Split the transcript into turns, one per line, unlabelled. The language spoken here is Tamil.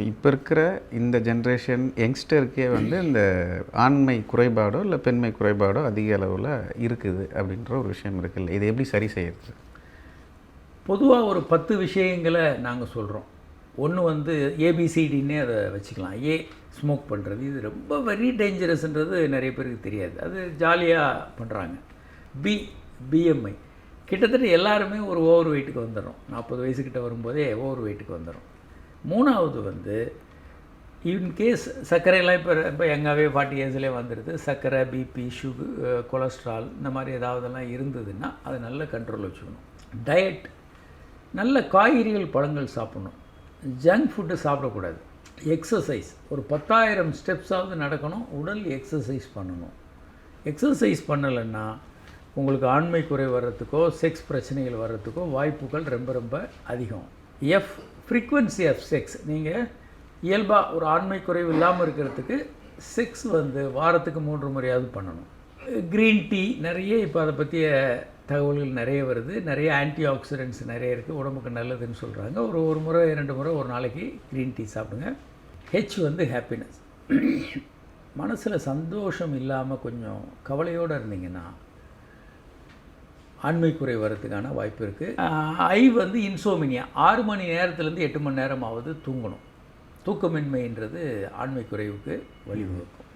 இப்போ இருக்கிற இந்த ஜென்ரேஷன் யங்ஸ்டருக்கே வந்து இந்த ஆண்மை குறைபாடோ இல்லை பெண்மை குறைபாடோ அதிக அளவில் இருக்குது அப்படின்ற ஒரு விஷயம் இருக்குல்ல, இதை எப்படி சரி செய்யறது?
பொதுவாக ஒரு 10 விஷயங்களை நாங்கள் சொல்கிறோம். ஒன்று வந்து ஏபிசிடின்னே அதை வச்சுக்கலாம். ஏ ஸ்மோக் பண்ணுறது, இது ரொம்ப வெரி டேஞ்சரஸ்ன்றது நிறைய பேருக்கு தெரியாது, அது ஜாலியாக பண்ணுறாங்க. பிஎம்ஐ கிட்டத்தட்ட எல்லாருமே ஒரு ஓவர் வெயிட்டுக்கு வந்துடும். 40 வயசுக்கிட்ட வரும்போதே ஓவர் வெயிட்டுக்கு வந்துடும். மூணாவது வந்து இன்கேஸ் சர்க்கரையெல்லாம் இப்போ எங்காவே 40 இயர்ஸ்லேயே வந்துடுது. சர்க்கரை, பிபி, சுகர், கொலஸ்ட்ரால் இந்த மாதிரி ஏதாவதெல்லாம் இருந்ததுன்னா அதை நல்ல கண்ட்ரோல் வச்சுக்கணும். டயட், நல்ல காய்கறிகள், பழங்கள் சாப்பிடணும். ஜங்க் ஃபுட்டு சாப்பிடக்கூடாது. எக்ஸசைஸ், ஒரு 10,000 ஸ்டெப்ஸாவது நடக்கணும். உடல் எக்ஸசைஸ் பண்ணணும். எக்ஸசைஸ் பண்ணலைன்னா உங்களுக்கு ஆண்மை குறை வர்றதுக்கோ செக்ஸ் பிரச்சனைகள் வர்றதுக்கோ வாய்ப்புகள் ரொம்ப ரொம்ப அதிகம். ஃப்ரீக்வன்சி ஆஃப் செக்ஸ், நீங்கள் இயல்பாக ஒரு ஆண்மை குறைவு இல்லாமல் இருக்கிறதுக்கு செக்ஸ் வந்து வாரத்துக்கு 3 முறையாவது பண்ணணும். க்ரீன் டீ, நிறைய இப்போ அதை பற்றிய தகவல்கள் நிறைய வருது. நிறைய ஆன்டி ஆக்சிடென்ட்ஸ் நிறைய இருக்குது, உடம்புக்கு நல்லதுன்னு சொல்கிறாங்க. ஒரு முறை 2 முறை ஒரு நாளைக்கு க்ரீன் டீ சாப்பிடுங்க. வந்து ஹாப்பினஸ், மனசில் சந்தோஷம் இல்லாமல் கொஞ்சம் கவலையோடு இருந்தீங்கன்னா ஆண்மை குறை வரதுக்கான வாய்ப்பு இருக்குது. வந்து இன்சோமினியா, 6 மணி நேரத்துலேருந்து 8 மணி நேரமாவது தூங்கணும். தூக்கமின்மைன்றது ஆண்மை குறைவுக்கு வழிவகுக்கும்.